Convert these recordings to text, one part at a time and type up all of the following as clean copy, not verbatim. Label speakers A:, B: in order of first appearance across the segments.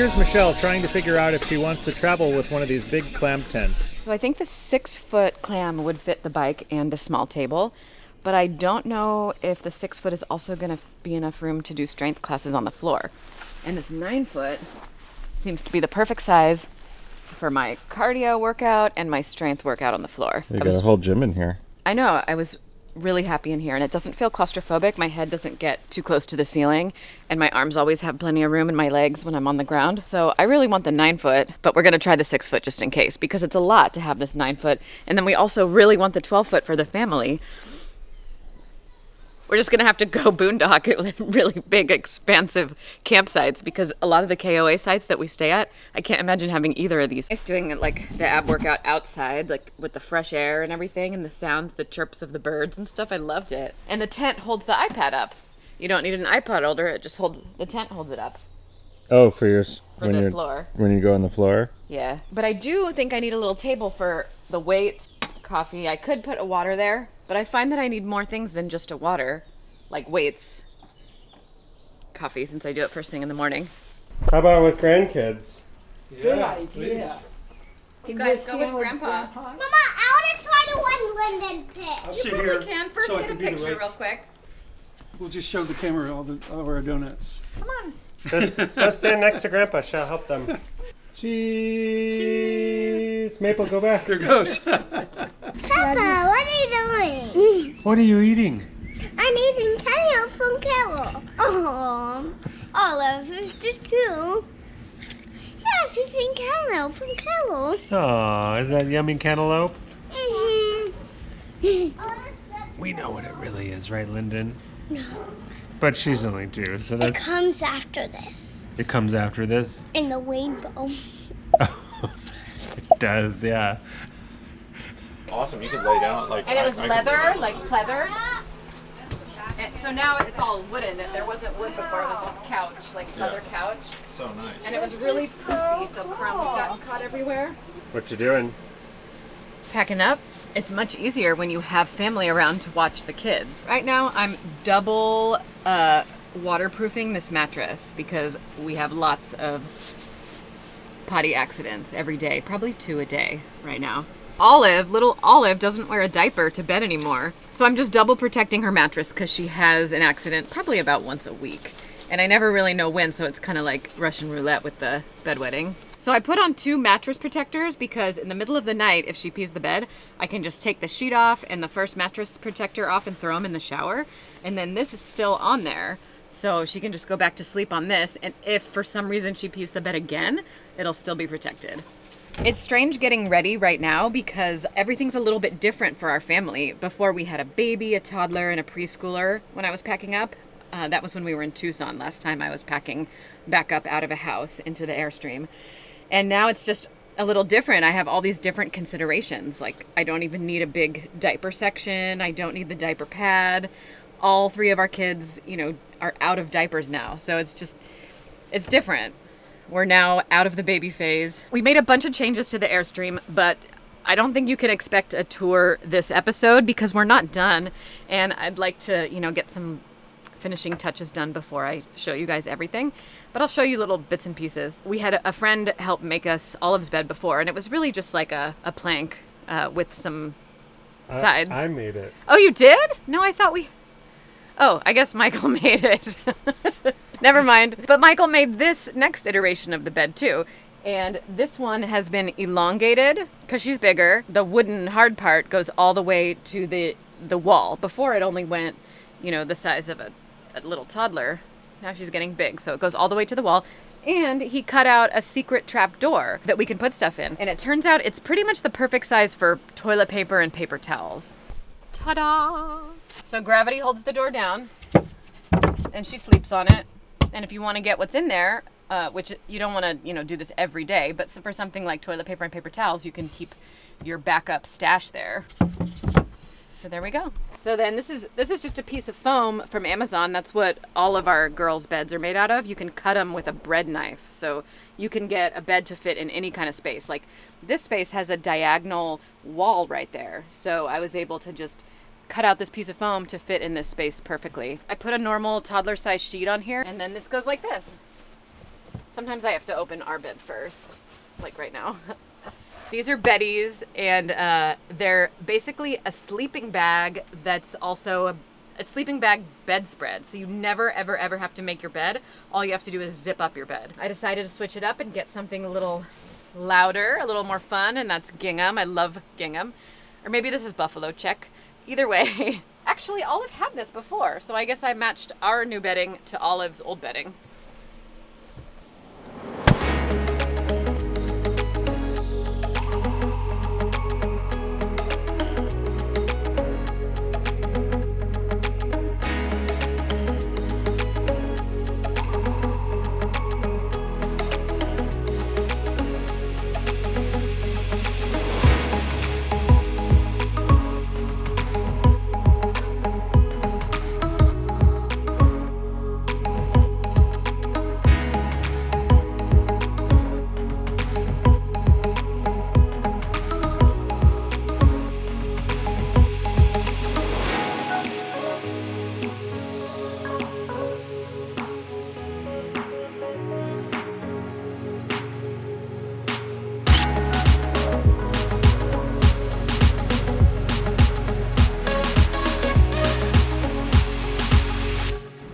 A: here's Michelle trying to figure out if she wants to travel with one of these big clam tents.
B: So I think the 6-foot clam would fit the bike and a small table, but I don't know if the 6-foot is also going to be enough room to do strength classes on the floor. And this 9-foot seems to be the perfect size for my cardio workout and my strength workout on the floor.
A: You got a whole gym in here.
B: I know, I was really happy in here, and it doesn't feel claustrophobic. My head doesn't get too close to the ceiling, and my arms always have plenty of room in my legs when I'm on the ground. So I really want the 9-foot, but we're going to try the 6-foot just in case, because it's a lot to have this 9-foot. And then we also really want the 12-foot for the family. We're just going to have to go boondock at really big, expansive campsites, because a lot of the KOA sites that we stay at, I can't imagine having either of these. It's doing like the ab workout outside, like with the fresh air and everything, and the sounds, the chirps of the birds and stuff. I loved it. And the tent holds the iPad up. You don't need an iPod holder. It just holds, the tent holds it up.
A: Oh, for
B: the floor.
A: When you go on the floor?
B: Yeah. But I do think I need a little table for the weights, coffee. I could put a water there, but I find that I need more things than just a water, like weights, coffee, since I do it first thing in the morning.
A: How about with grandkids?
C: Good idea.
B: You guys go with Grandpa.
D: Mama, I want to try the one Linden pick.
C: I'll
B: You
C: sit
B: probably
C: here
B: can. First
C: so I
B: get a
C: can be the
B: picture
C: right.
B: real quick.
C: We'll just show the camera all of our donuts.
B: Come on.
A: Go stand next to Grandpa. Shall help them. Cheese. Maple, go back.
C: There goes.
D: Papa, what are you doing?
A: What are you eating?
D: I'm eating cantaloupe from Carol. Oh, Olive is just true. Yes, he's eating cantaloupe from Carol.
A: Aw, is that yummy cantaloupe?
D: Mm-hmm.
A: We know what it really is, right, Linden?
D: No.
A: But she's only 2, so
D: It
A: that's...
D: comes after this.
A: It comes after this?
D: In the rainbow.
A: It does, yeah.
E: Awesome, you could lay down like.
B: And it was
E: I could
B: leather,
E: lay down.
B: like pleather. And so now it's all wooden. There wasn't wood before. It was just couch, like leather couch.
E: So nice.
B: And it was really poofy, so crumbs got caught everywhere.
A: What you doing?
B: Packing up. It's much easier when you have family around to watch the kids. Right now, I'm double waterproofing this mattress because we have lots of potty accidents every day, probably 2 a day right now. Little Olive doesn't wear a diaper to bed anymore. So I'm just double protecting her mattress because she has an accident probably about once a week. And I never really know when, so it's kind of like Russian roulette with the bedwetting. So I put on 2 mattress protectors because in the middle of the night, if she pees the bed, I can just take the sheet off and the first mattress protector off and throw them in the shower. And then this is still on there, so she can just go back to sleep on this. And if for some reason she pees the bed again, it'll still be protected. It's strange getting ready right now because everything's a little bit different for our family. Before we had a baby, a toddler, and a preschooler when I was packing up. That was when we were in Tucson last time I was packing back up out of a house into the Airstream. And now it's just a little different. I have all these different considerations. Like, I don't even need a big diaper section. I don't need the diaper pad. All 3 of our kids, are out of diapers now. So it's different. We're now out of the baby phase. We made a bunch of changes to the Airstream, but I don't think you can expect a tour this episode because we're not done. And I'd like to, get some finishing touches done before I show you guys everything, but I'll show you little bits and pieces. We had a friend help make us Olive's bed before, and it was really just like a plank with some sides.
A: I made it.
B: Oh, you did? No, I thought I guess Michael made it. Never mind. But Michael made this next iteration of the bed too. And this one has been elongated because she's bigger. The wooden hard part goes all the way to the wall. Before it only went, the size of a little toddler. Now she's getting big, so it goes all the way to the wall. And he cut out a secret trap door that we can put stuff in. And it turns out it's pretty much the perfect size for toilet paper and paper towels. Ta-da! So gravity holds the door down, and she sleeps on it. And if you want to get what's in there, which you don't want to, do this every day, but for something like toilet paper and paper towels, you can keep your backup stash there. So there we go. So then this is just a piece of foam from Amazon. That's what all of our girls' beds are made out of. You can cut them with a bread knife. So you can get a bed to fit in any kind of space. Like this space has a diagonal wall right there. So I was able to just cut out this piece of foam to fit in this space perfectly. I put a normal toddler size sheet on here, and then this goes like this. Sometimes I have to open our bed first, like right now. These are Betty's, and they're basically a sleeping bag that's also a sleeping bag bedspread. So you never, ever, ever have to make your bed. All you have to do is zip up your bed. I decided to switch it up and get something a little louder, a little more fun, and that's gingham. I love gingham. Or maybe this is buffalo check. Either way. Actually, Olive had this before, so I guess I matched our new bedding to Olive's old bedding.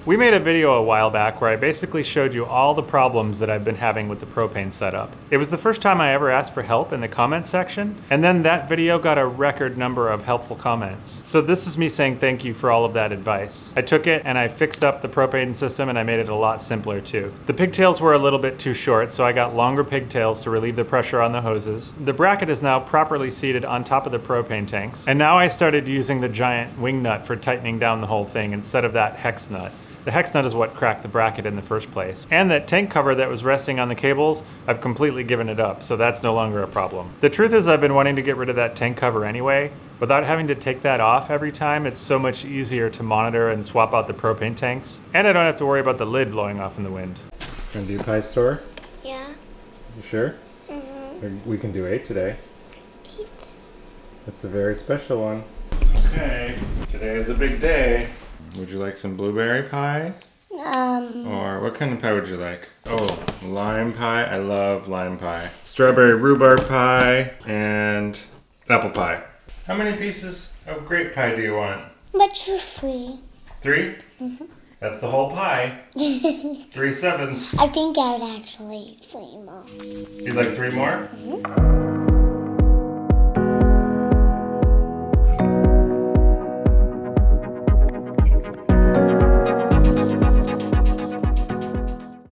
A: We made a video a while back where I basically showed you all the problems that I've been having with the propane setup. It was the first time I ever asked for help in the comment section, and then that video got a record number of helpful comments. So this is me saying thank you for all of that advice. I took it and I fixed up the propane system and I made it a lot simpler too. The pigtails were a little bit too short, so I got longer pigtails to relieve the pressure on the hoses. The bracket is now properly seated on top of the propane tanks, and now I started using the giant wing nut for tightening down the whole thing instead of that hex nut. The hex nut is what cracked the bracket in the first place. And that tank cover that was resting on the cables, I've completely given it up, so that's no longer a problem. The truth is I've been wanting to get rid of that tank cover anyway. Without having to take that off every time, it's so much easier to monitor and swap out the propane tanks. And I don't have to worry about the lid blowing off in the wind.
F: Gonna do pie store?
D: Yeah.
F: You sure?
D: Mm-hmm.
F: We can do 8 today.
D: 8.
F: It's a very special one. Okay, today is a big day. Would you like some blueberry pie? Or what kind of pie would you like? Oh, lime pie. I love lime pie. Strawberry rhubarb pie and apple pie. How many pieces of grape pie do you want?
D: But for free.
F: 3? Mm-hmm. That's the whole pie. 3/7.
D: I think I would actually 3 more.
F: You'd like 3 more?
D: Mm-hmm.